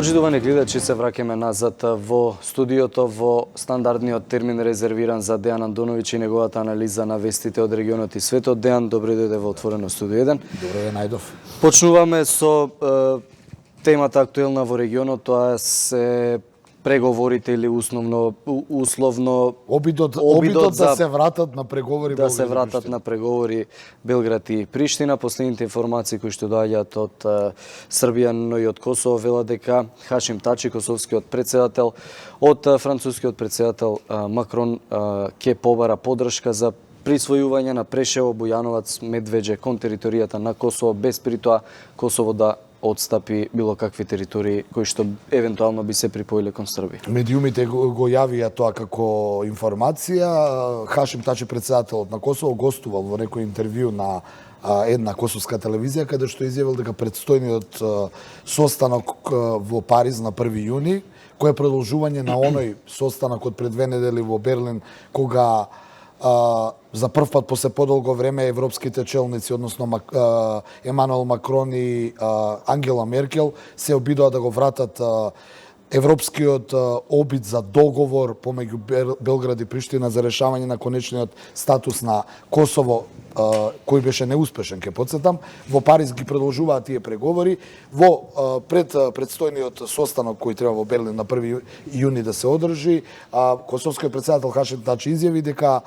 Почитувани гледачи, се враќаме назад во студиото во стандардниот термин резервиран за Дејан Андоновиќ и неговата анализа на вестите од регионот и светот. Дејан, добре дојде во Отворено студио 1. Добре ве најдов. Почнуваме со темата актуелна во регионот, тоа се преговорите или условно Обидот да се вратат на преговори Белград и Приштина. Последните информации кои што доаѓаат од Србија, но и од Косово, велат дека Хашим Тачи, косовскиот претседател, од францускиот претседател Макрон ќе побара поддршка за присвојување на Прешево, Бујановац, Медвеđе кон територијата на Косово, без при тоа Косово да отстапи било какви територии кои што евентуално би се припоиле кон Србија. Медиумите го јавија тоа како информација. Хашим Тачи, претседателот на Косово, гостувал во некој интервју на една косовска телевизија, каде што изјавил дека предстојниот состанок во Париз на 1 јуни, кој е продолжување на оној состанок од пред 2 недели во Берлин, кога за прв пат после подолго време европските челници, односно Емануел Макрон и Ангела Меркел, се обидоа да го вратат европскиот обид за договор помеѓу Белград и Приштина за решавање на конечниот статус на Косово, кој беше неуспешен, ке потсетам. Во Париз ги продолжуваат тие преговори. Во предстојниот состанок кој треба во Берлин на 1 јуни да се одржи, косовскиот претседател Хашим Тачи изјави дека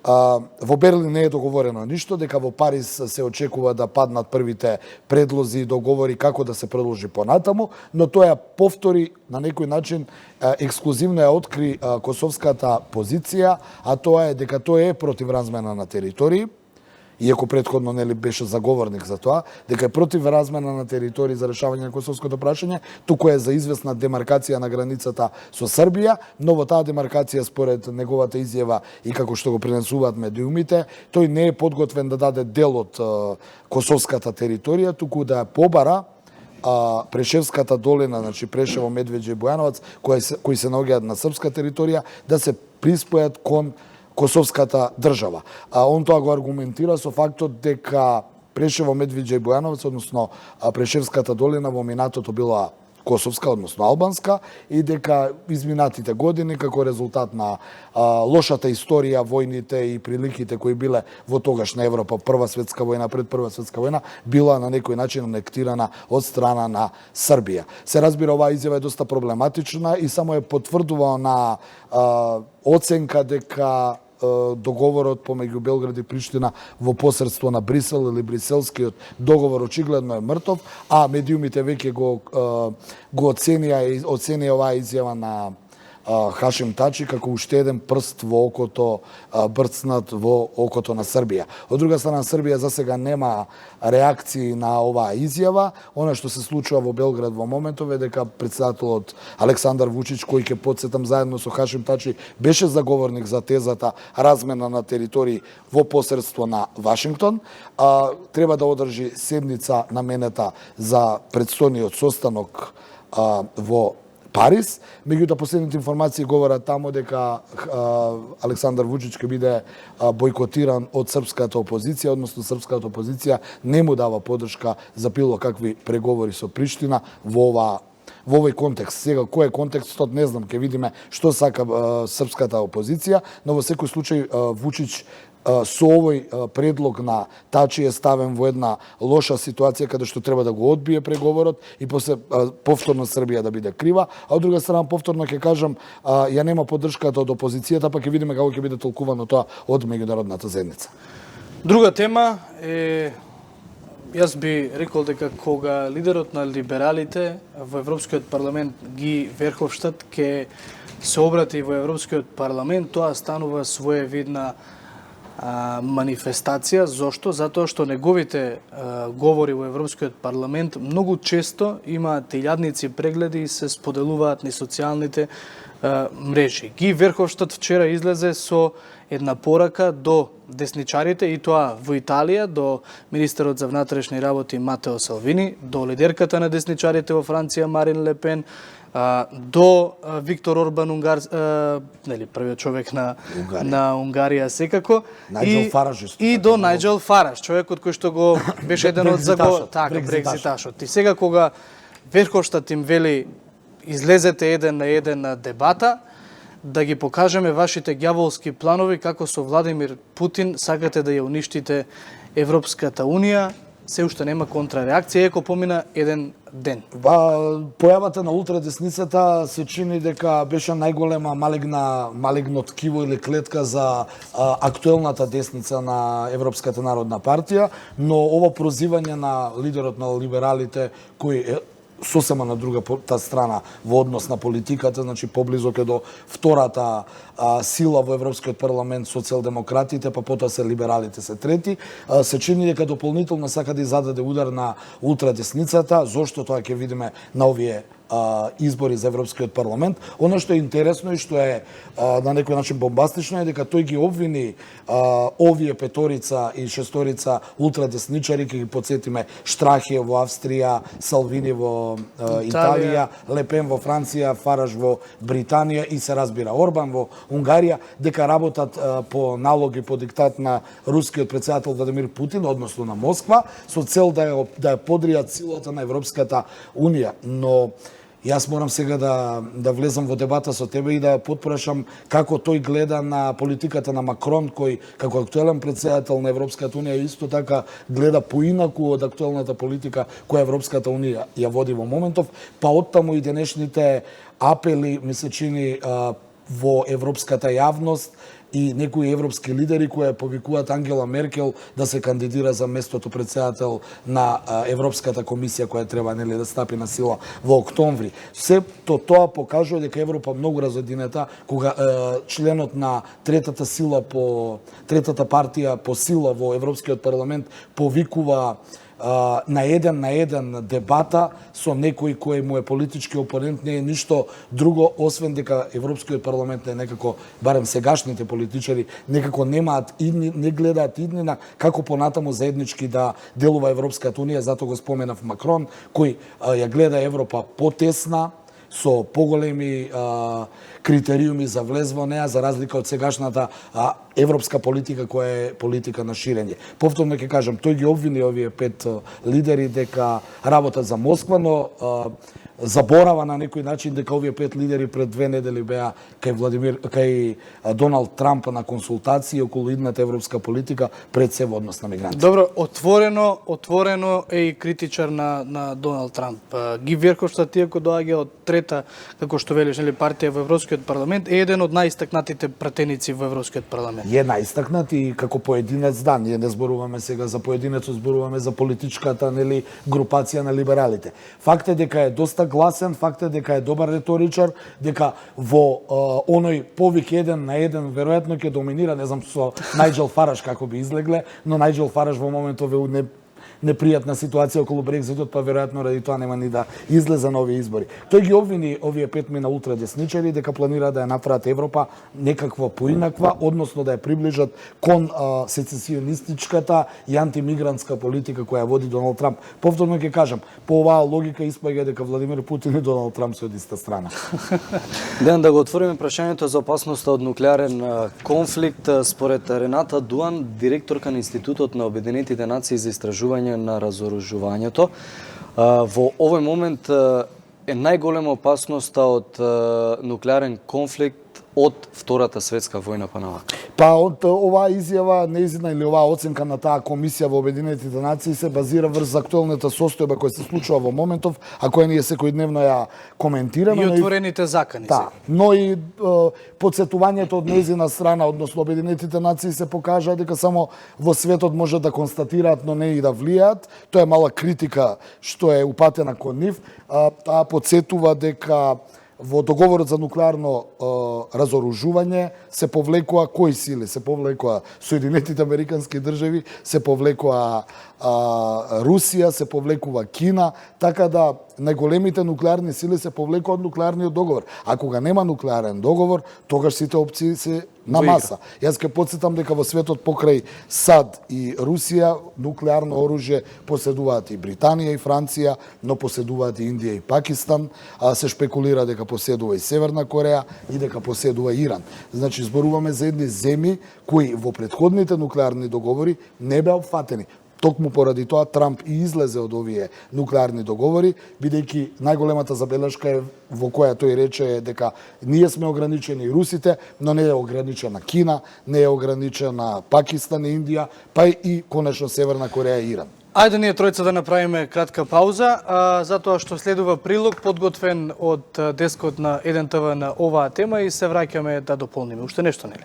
во Берлин не е договорено ништо, дека во Париз се очекува да паднат првите предлози и договори како да се продолжи понатаму, но тоа ја повтори на некој начин, ексклузивно ја откри косовската позиција, а тоа е дека тоа е против размена на територии, иако претходно нели беше заговорник за тоа, дека е против размена на територии за решавање на косовското прашање, туку е за известна демаркација на границата со Србија, но во таа демаркација според неговата изјава и како што го пренесуваат медиумите, тој не е подготвен да даде дел од косовската територија, туку да ја побара Прешевската долина, значи Прешево, Медвеđе и Бујановац, кои се наоѓаат на српска територија, да се приспојат кон косовската држава. Он тоа го аргументира со фактот дека Прешево, Медвеđе и Бујановац, односно Прешевската долина во минатото била косовска, односно албанска, и дека изминатите години, како резултат на лошата историја, војните и приликите кои биле во тогашна Европа, Прва светска војна, пред Прва светска војна, била на некој начин анектирана од страна на Србија. Се разбира, оваа изјава е доста проблематична и само е потврдува на оценка дека договорот помеѓу Белград и Приштина во посредство на Брисел или бриселскиот договор очигледно е мртов, а медиумите веќе го оценија оваа изјава на Хашим Тачи како уште еден прст во окото, брцнат во окото на Србија. Од друга страна, Србија засега нема реакции на оваа изјава. Она што се случува во Белград во моментов е дека претседателот Александар Вучич, кој ќе потсетам заедно со Хашим Тачи беше заговорник за тезата размена на територии во посредство на Вашингтон, треба да одржи седница наменета за предстојниот состанок во Париз. Меѓутоа, последните информации говорат тамо дека Александар Вучич ќе биде бойкотиран од српската опозиција, односно српската опозиција не му дава поддршка за било какви преговори со Приштина во овој контекст. Сега, кој е контекстот, не знам, ќе видиме што сака српската опозиција, но во секој случај Вучич со овој предлог на Тачи е ставен во една лоша ситуација каде што треба да го одбие преговорот и после повторно Србија да биде крива, а од друга страна повторно ќе кажам ја нема поддршката од опозицијата, па ќе видиме како ќе биде толкувано тоа од меѓународната заедница. Друга тема е, јас би рекол дека кога лидерот на либералите во Европскиот парламент Ги Верховштад ќе се обрати во Европскиот парламент, тоа станува своевидна манифестација. Зошто? Затоа што неговите говори во Европскиот парламент многу често имаат илјадници прегледи и се споделуваат низ социјалните мрежи. Ги Верховштад вчера излезе со една порака до десничарите, и тоа во Италија, до министерот за внатрешни работи Матео Салвини, до лидерката на десничарите во Франција Марин Ле Пен, до Виктор Орбан, нели првиот човек на Унгарија секако, и до Најджел Фараш, човекот кој што го беше еден од брекзиташот. И сега кога Верховштад им вели излезете еден на еден на дебата, да ги покажеме вашите ѓаволски планови како со Владимир Путин сакате да ја уништите Европската Унија. Се уште нема контрареакција, еко помина еден ден. Појавата на ултрадесницата се чини дека беше најголема малигно ткиво или клетка за актуелната десница на Европската народна партија, но ова прозивање на лидерот на либералите, кој е сосема на другата страна во однос на политиката, значи поблизок е до втората сила во Европскиот парламент, социјалдемократите, па потоа се либералите се трети, се чини дека дополнително сака да зададе удар на ултрадесницата. Зошто тоа ќе видиме на овие избори за Европскиот парламент. Оно што е интересно и што е на некој начин бомбастично е дека тој ги обвини овие петорица и шесторица ултрадесничари, ќе ги подсетиме Штрахе во Австрија, Салвини во Италија, Лепен во Франција, Фараж во Британија и се разбира Орбан во Унгарија, дека работат по налог и по диктат на рускиот претседател Владимир Путин, односно на Москва, со цел да ја подријат силата на Европската Унија. Но јас морам сега да влезам во дебата со тебе и да потпрашам како тој гледа на политиката на Макрон, кој како актуелен претседател на Европската Унија исто така гледа поинаку од актуелната политика која Европската Унија ја води во моментов, па оттаму и денешните апели ми се чини во европската јавност и некои европски лидери кои повикуваат Ангела Меркел да се кандидира за местото претседател на Европската комисија која треба да стапи на сила во октомври. Сето тоа покажува дека Европа многу разединета кога членот на третата третата партија по сила во Европскиот парламент повикува на еден дебата со некој кој му е политички опонент, не е ништо друго освен дека Европскиот парламент е некако, барем сегашните политичари, некако не гледаат иднина како понатаму заеднички да делува Европската Унија, затоа го споменав Макрон, кој ја гледа Европа потесна, со поголеми критериуми за влез во неа, за разлика од сегашната европска политика која е политика на ширење. Повторно ќе кажам, тој ги обвини овие 5 лидери дека работат за Москва, но заборава на некој начин дека овие 5 лидери пред 2 недели беа кај Доналд Трамп на консултации околу идната европска политика пред се во однос на мигранти. Добро, отворено е и критичар на Доналд Трамп. Ги Верховштад, иако доаѓа од трета, како што велиш, партија во Европскиот парламент, е еден од најистакнатите пратеници во Европскиот парламент. Е најистакнат и како поединец, да, ние не зборуваме сега за поединецот, зборуваме за политичката групација на либералите. Факт е дека е доста гласен, факт е дека е добар реторичар, дека во оној повик еден на еден веројатно ќе доминира, не знам со Најджел Фараж како би излегле, но Најджел Фараж во моментов е непријатна ситуација околу Брекзитот, па веројатно ради тоа нема ни да излезе на овие избори. Тој ги обвини овие 5 мина ултрадесничари дека планира да ја направат Европа некаква поинаква, односно да ја приближат кон сецесионистичката и антимигрантска политика која води Доналд Трамп. Повторно ќе кажам, по оваа логика испаѓа дека Владимир Путин и Доналд Трамп се од иста страна. Ден да го отвориме прашањето за опасноста од нуклеарен конфликт според Рената Дуан, директорка на Институтот на Обединетите нации за истражување на разоружувањето. Во овој момент е најголема опасноста од нуклеарен конфликт од Втората светска војна па навака. Па од оваа изјава, неизина или оваа оценка на таа комисија во Обединетите нации се базира врз актуелната состојба која се случува во моментов, а која ние секојдневно ја коментираме. И отворените закани. Да, но и подсетувањето од неизина страна, односно Обединетите нации се покажа дека само во светот може да констатираат, но не и да влијаат. Тоа е мала критика што е упатена кон нив. Таа подсетува дека во договорот за нуклеарно разоружување се повлекува кои сили? Се повлекува Соединетите Американски држави, се повлекува Русија, се повлекува Кина, така да најголемите нуклеарни сили се повлекува од нуклеарниот договор. А кога нема нуклеарен договор, тогаш сите опции се на маса. Јас ќе потсетам дека во светот покрај САД и Русија нуклеарно оружје поседуваат и Британија и Франција, но поседуваат и Индија и Пакистан, се шпекулира дека поседува и Северна Кореја и дека поседува Иран. Значи зборуваме за едни земји кои во претходните нуклеарни договори не беа опфатени. Токму поради тоа Трамп и излезе од овие нуклеарни договори, бидејќи најголемата забелешка е во која тој рече е дека ние сме ограничени русите, но не е ограничена Кина, не е ограничена Пакистан и Индија, па и конечно Северна Кореја и Иран. Ајде ние тројца да направиме кратка пауза, затоа што следува прилог подготвен од дескот на 1TV на оваа тема и се враќаме да дополниме. Уште нешто, нели?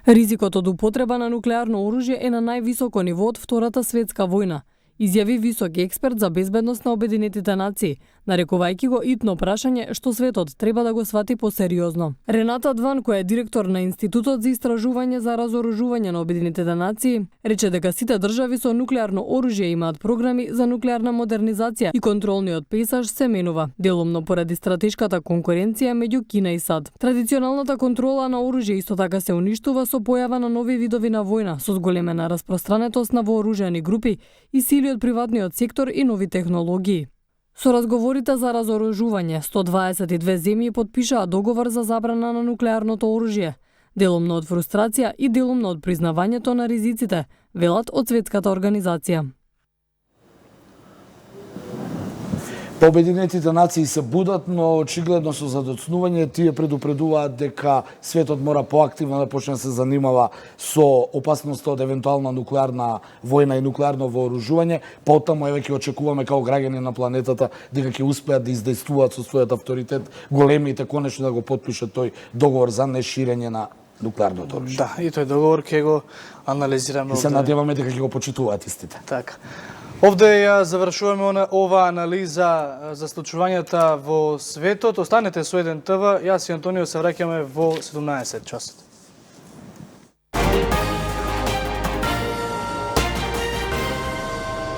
Ризикот од употреба на нуклеарно оружје е на највисоко ниво од Втората светска војна, изјави висок експерт за безбедност на Обединетите нации, нарекувајќи го итно прашање што светот треба да го свати посериозно. Рената Дван, која е директор на Институтот за истражување за разоружување на Обединетите нации, рече дека сите држави со нуклеарно оружје имаат програми за нуклеарна модернизација и контролниот пейсаж се менува, делумно поради стратешката конкуренција меѓу Кина и САД. Традиционалната контрола на оружје исто така се уништува со појава на нови видови на војна, со зголемена распространетост на вооружени групи и сили од приватниот сектор и нови технологии. Со разговорите за разоружување, 122 земји потпишаа договор за забрана на нуклеарното оружје, делумно од фрустрација и делумно од признавањето на ризиците, велат од Светската организација. Обединетите нации се будат, но очигледно со задоцнување тие предупредуваат дека светот мора поактивно да почне да се занимава со опасноста од евентуална нуклеарна војна и нуклеарно вооружување. Потаму еве ќе очекуваме као граѓани на планетата дека ќе успеат да издействуваат со својот авторитет големите конечно да го потпишат тој договор за неширење на нуклеарното оружје. Да, и тој договор ќе го анализираме. И се надеваме дека ќе го почитуваат истите. Така. Овде ја завршуваме оваа анализа за случувањата во светот. Останете со 1TV, јас и Антонио се враќаме во 17 часот.